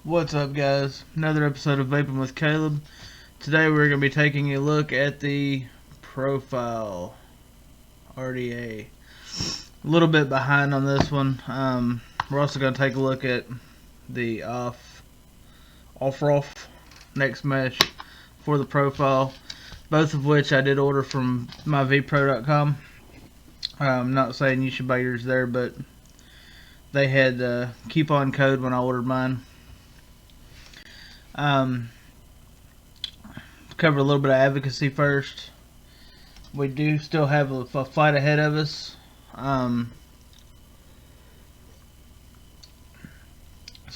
What's up, guys? Another episode of Vaping with Caleb. Today we're going to be taking a look at the Profile RDA. A little bit behind on this one. We're also going to take a look at the off next mesh for the Profile, both of which I did order from myvpro.com. I'm not saying you should buy yours there, but they had a coupon code when I ordered mine. Cover a little bit of advocacy first. We do still have a fight ahead of us. So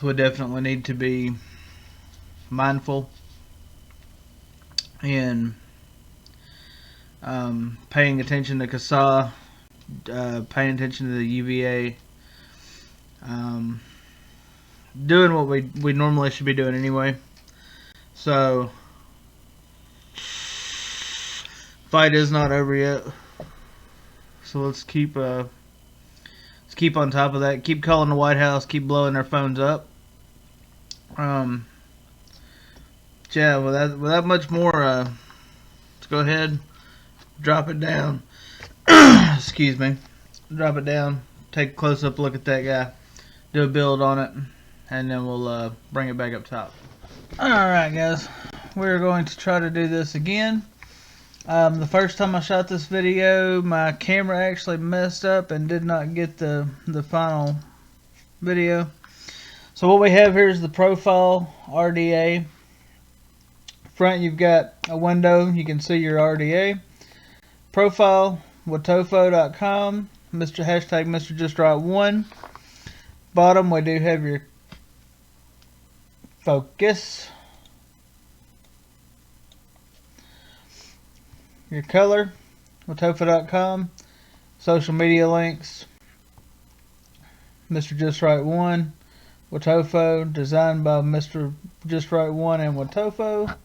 we definitely need to be mindful and paying attention to CASA, paying attention to the UVA, doing what we normally should be doing anyway. So fight is not over yet. So let's keep on top of that. Keep calling the White House. Keep blowing their phones up. Yeah. Without much more, let's go ahead, drop it down. Excuse me. Drop it down. Take a close-up look at that guy. Do a build on it, and then we'll bring it back up top. Alright, guys. We're going to try to do this again. The first time I shot this video, my camera actually messed up and did not get the final video. So what we have here is the Profile RDA. Front, you've got a window. You can see your RDA. Profile, WOTOFO.com. #MrJustRight1. Bottom, we do have your focus, your color, WOTOFO.com, social media links, MrJustRight1, WOTOFO, designed by Mr. Just Right 1 and WOTOFO,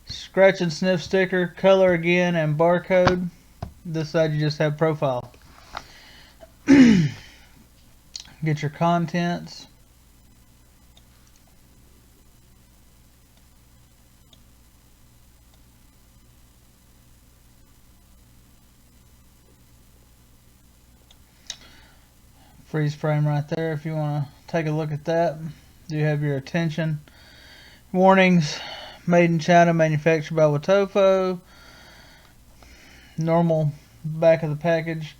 scratch and sniff sticker, color again, and barcode. This side you just have Profile. Get your contents. Freeze frame right there if you want to take a look at that. You have your attention warnings. Made in China, manufactured by WOTOFO. Normal back of the package.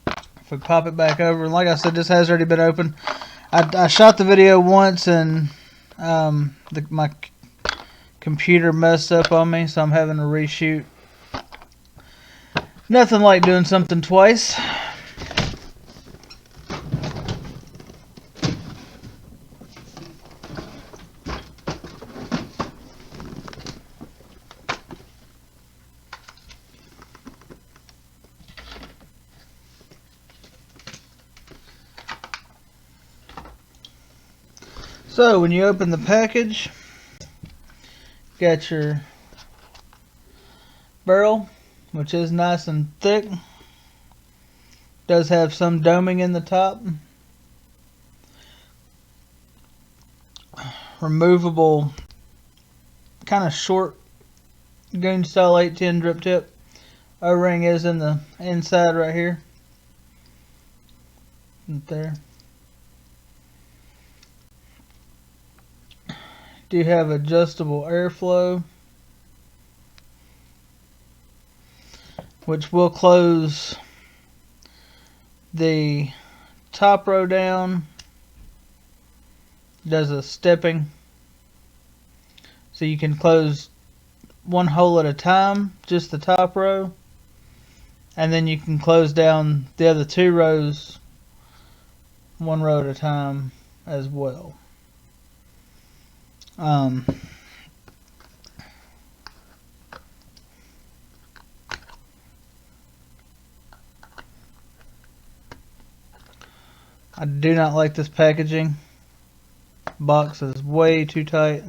If we pop it back over, like I said, this has already been opened. I shot the video once and my computer messed up on me, so I'm having to reshoot. Nothing like doing something twice. So when you open the package, got your barrel, which is nice and thick. Does have some doming in the top. Removable, kind of short goon style 810 drip tip. O-ring is in the inside right here. Right there. Do have adjustable airflow, which will close the top row down. Does a stepping, so you can close one hole at a time, just the top row, and then you can close down the other two rows one row at a time as well. I do not like this packaging. Box is way too tight.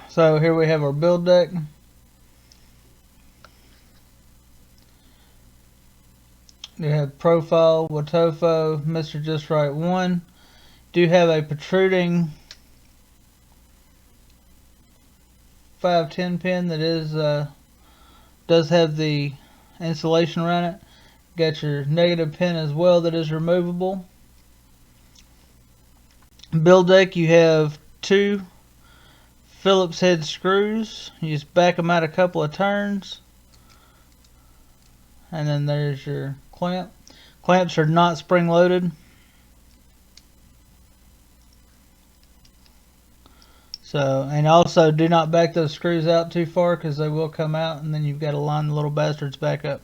So here we have our build deck. You have Profile, WOTOFO, Mr. Just Right 1. Do have a protruding 510 pin that is does have the insulation around it. Got your negative pin as well that is removable. Build deck, you have 2 Phillips head screws. You just back them out a couple of turns, and then there's your clamp. Clamps are not spring loaded, so, and also do not back those screws out too far because they will come out, and then you've got to line the little bastards back up.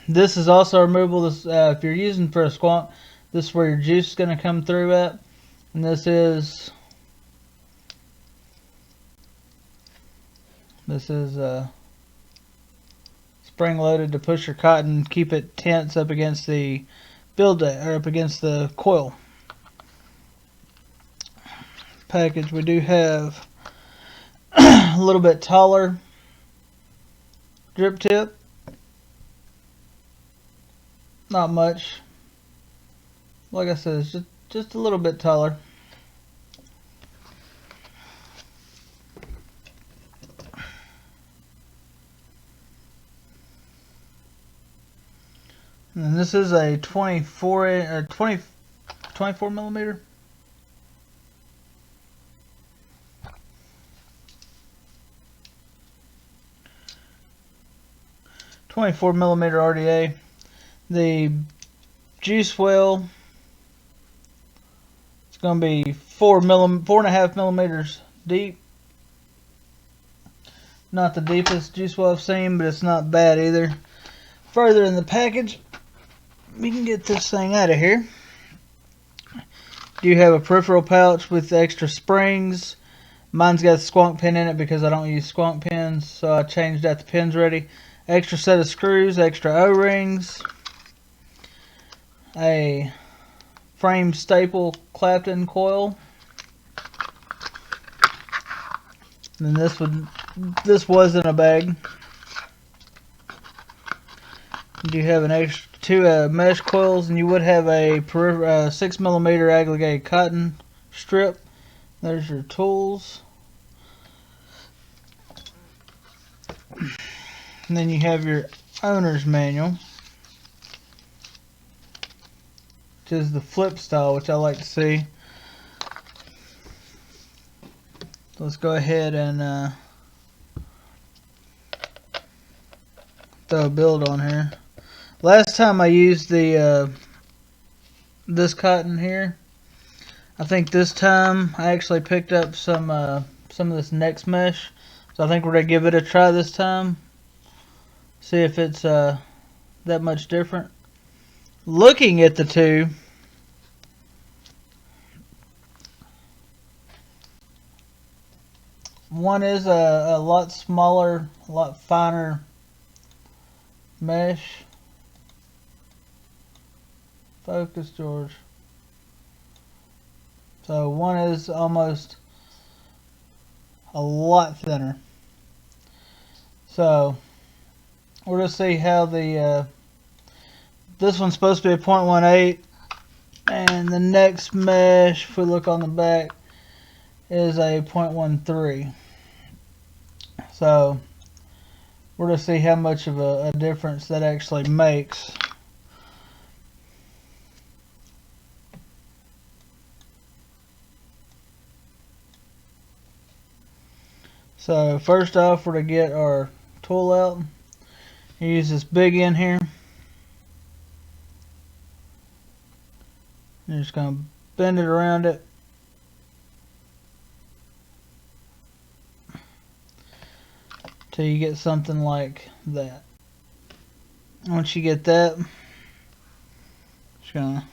This is also removable. This, if you're using for a squonk, this is where your juice is going to come through at, and this is spring loaded to push your cotton, keep it tense up against the build or up against the coil. Package, we do have a little bit taller drip tip. Not much. Like I said, it's just a little bit taller. And this is a 24 millimeter. .24 millimeter RDA. The juice well, it's going to be 4.5 millimeters deep. Not the deepest juice well I've seen, but it's not bad either. Further in the package, we can get this thing out of here. Do you have a peripheral pouch with extra springs? Mine's got a squonk pin in it because I don't use squonk pins, so I changed that to pins ready. Extra set of screws, extra O-rings, a frame staple Clapton coil, and then this was in a bag. You have an extra 2 mesh coils, and you would have a 6 millimeter aggregated cotton strip. There's your tools. And then you have your owner's manual, which is the flip style, which I like to see. So let's go ahead and throw a build on here. Last time I used the this cotton here, I think this time I actually picked up some of this next mesh. So I think we're gonna give it a try this time. See if it's that much different. Looking at the two, one is a lot smaller, a lot finer mesh. Focus, George. So one is almost a lot thinner. So we're going to see how the this one's supposed to be a 0.18, and the next mesh, if we look on the back, is a 0.13. So we're going to see how much of a difference that actually makes. So first off, we're going to get our tool out. Use this big end here. You're just going to bend it around it. Till you get something like that. Once you get that, just going to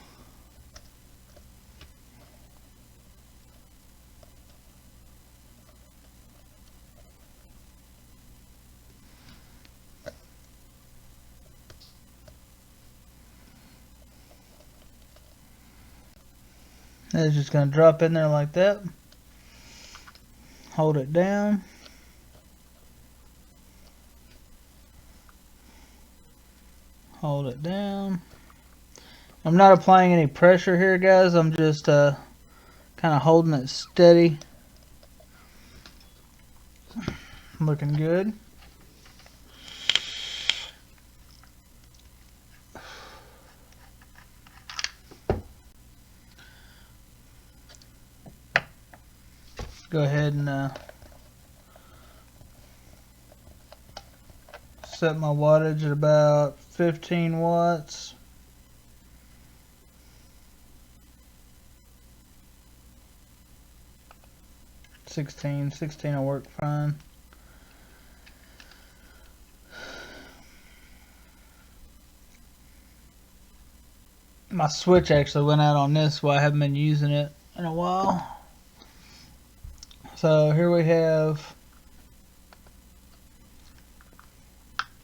it's just going to drop in there like that. Hold it down. Hold it down. I'm not applying any pressure here, guys. I'm just kind of holding it steady. Looking good. Go ahead and set my wattage at about 15 watts. Sixteen will work fine. My switch actually went out on this, so I haven't been using it in a while. So here we have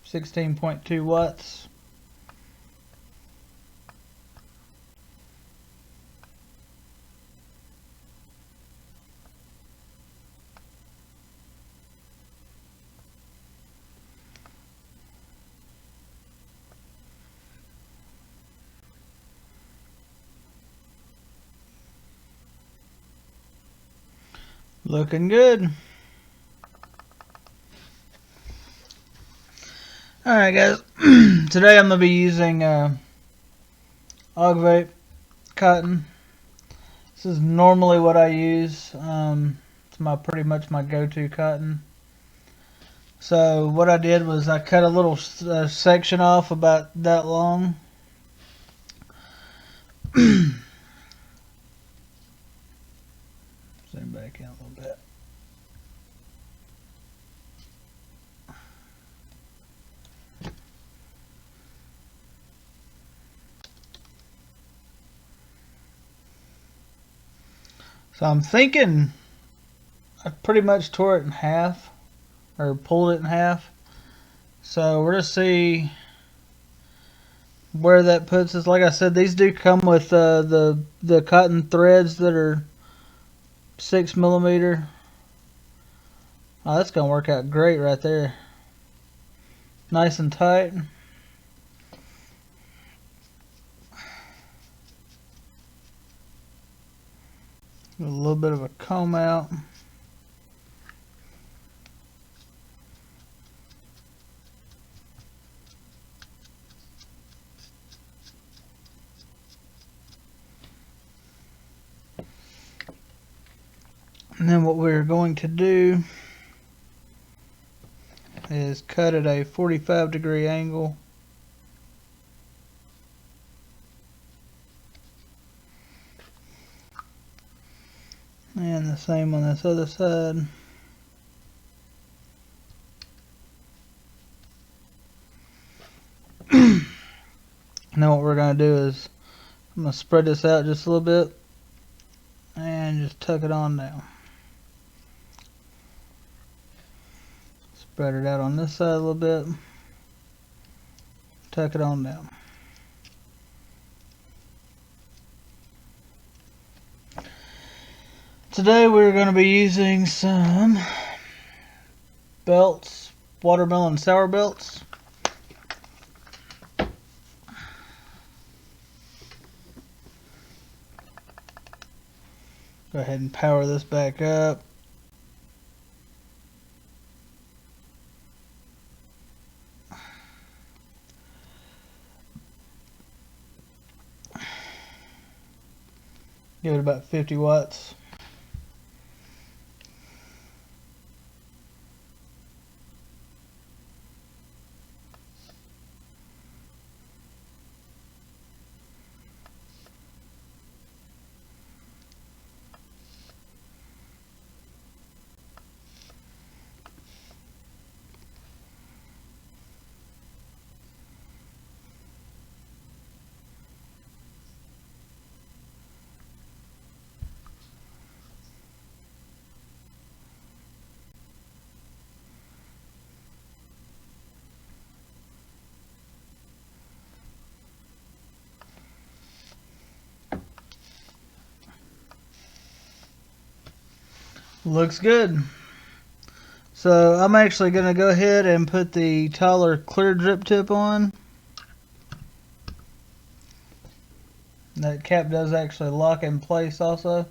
16.2 watts. Looking good. Alright guys, today I'm going to be using Vape cotton. This is normally what I use. It's pretty much my go-to cotton. So what I did was I cut a little section off about that long. Zoom back in a little bit. So I'm thinking I pretty much tore it in half, or pulled it in half. So we're going to see where that puts us. Like I said, these do come with the cotton threads that are 6mm. Oh, that's going to work out great right there. Nice and tight. A little bit of a comb out. And then what we're going to do is cut at a 45-degree angle. And the same on this other side. Now what we're going to do is I'm going to spread this out just a little bit and just tuck it on down. Spread it out on this side a little bit. Tuck it on down. Today we're going to be using some belts, watermelon sour belts. Go ahead and power this back up. Give it about 50 watts. Looks good. So I'm actually going to go ahead and put the taller clear drip tip on. That cap does actually lock in place also.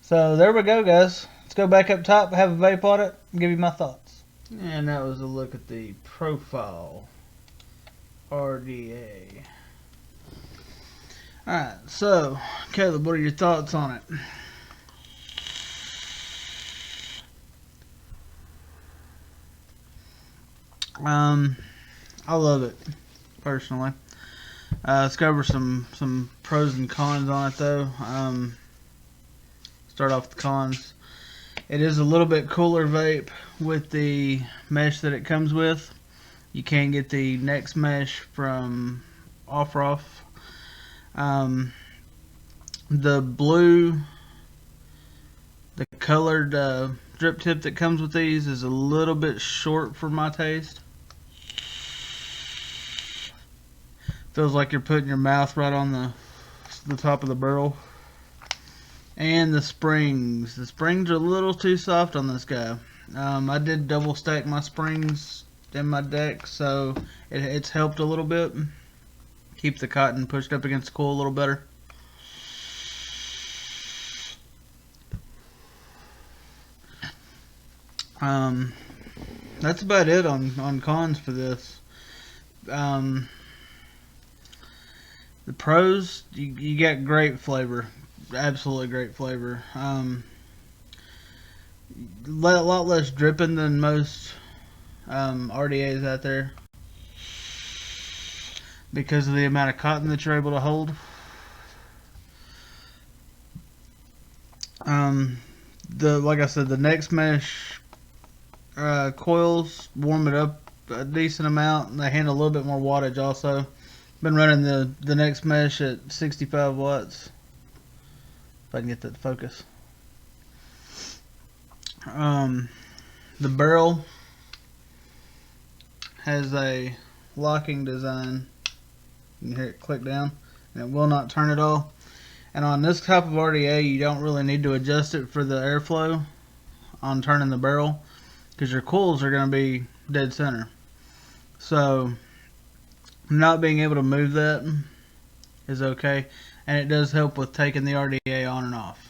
So there we go, guys. Let's go back up top, have a vape on it, and give you my thoughts. And that was a look at the Profile RDA. Alright, so Caleb, what are your thoughts on it? I love it, personally. Let's go over some pros and cons on it, though. Start off with the cons. It is a little bit cooler vape with the mesh that it comes with. You can get the next mesh from OFF. The blue, the colored drip tip that comes with these is a little bit short for my taste. Feels like you're putting your mouth right on the top of the barrel. And the springs. The springs are a little too soft on this guy. I did double stack my springs in my deck, so it's helped a little bit. Keep the cotton pushed up against the coil a little better. That's about it on cons for this. The pros, you get great flavor, absolutely great flavor. A lot less dripping than most RDAs out there because of the amount of cotton that you're able to hold. Like I said, the next mesh coils warm it up a decent amount, and they handle a little bit more wattage also. Been running the next mesh at 65 watts. If I can get that to focus. The barrel has a locking design. You can hear it click down, and it will not turn at all. And on this type of RDA, you don't really need to adjust it for the airflow on turning the barrel, because your coils are going to be dead center. So not being able to move that is okay, and it does help with taking the RDA on and off.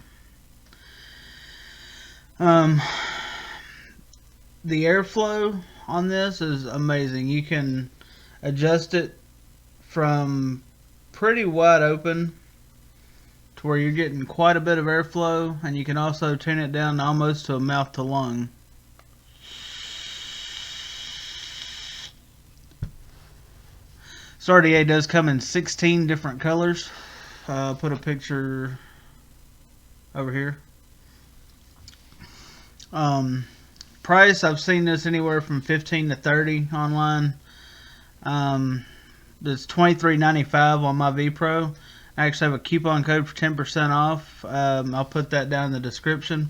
The airflow on this is amazing. You can adjust it from pretty wide open to where you're getting quite a bit of airflow, and you can also tune it down almost to a mouth to lung. This RDA does come in 16 different colors. I'll put a picture over here. Price, I've seen this anywhere from $15 to $30 online. It's $23.95 on my VPro. I actually have a coupon code for 10% off. I'll put that down in the description.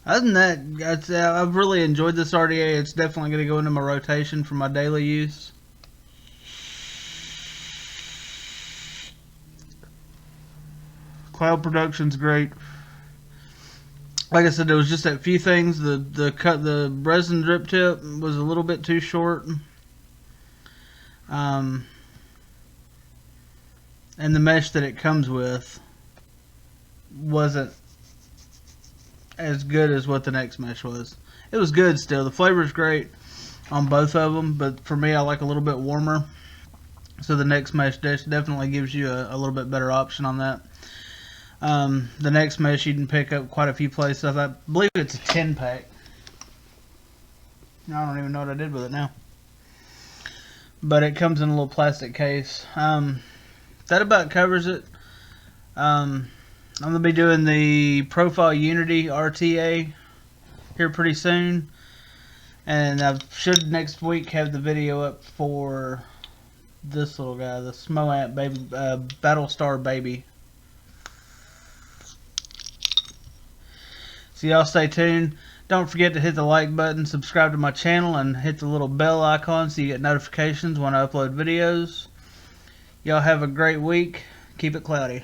Other than that, I've really enjoyed this RDA. It's definitely going to go into my rotation for my daily use. Cloud production's great. Like I said, there was just that few things. The resin drip tip was a little bit too short. And the mesh that it comes with wasn't as good as what the next mesh was. It was good still. The flavor's great on both of them, but for me, I like a little bit warmer. So the next mesh definitely gives you a little bit better option on that. The next mesh you can pick up quite a few places. I believe it's a 10-pack. I don't even know what I did with it now. But it comes in a little plastic case. That about covers it. I'm going to be doing the Profile Unity RTA here pretty soon. And I should next week have the video up for this little guy, the Smoamp baby, Battlestar Baby. So y'all stay tuned. Don't forget to hit the like button, subscribe to my channel, and hit the little bell icon so you get notifications when I upload videos. Y'all have a great week. Keep it cloudy.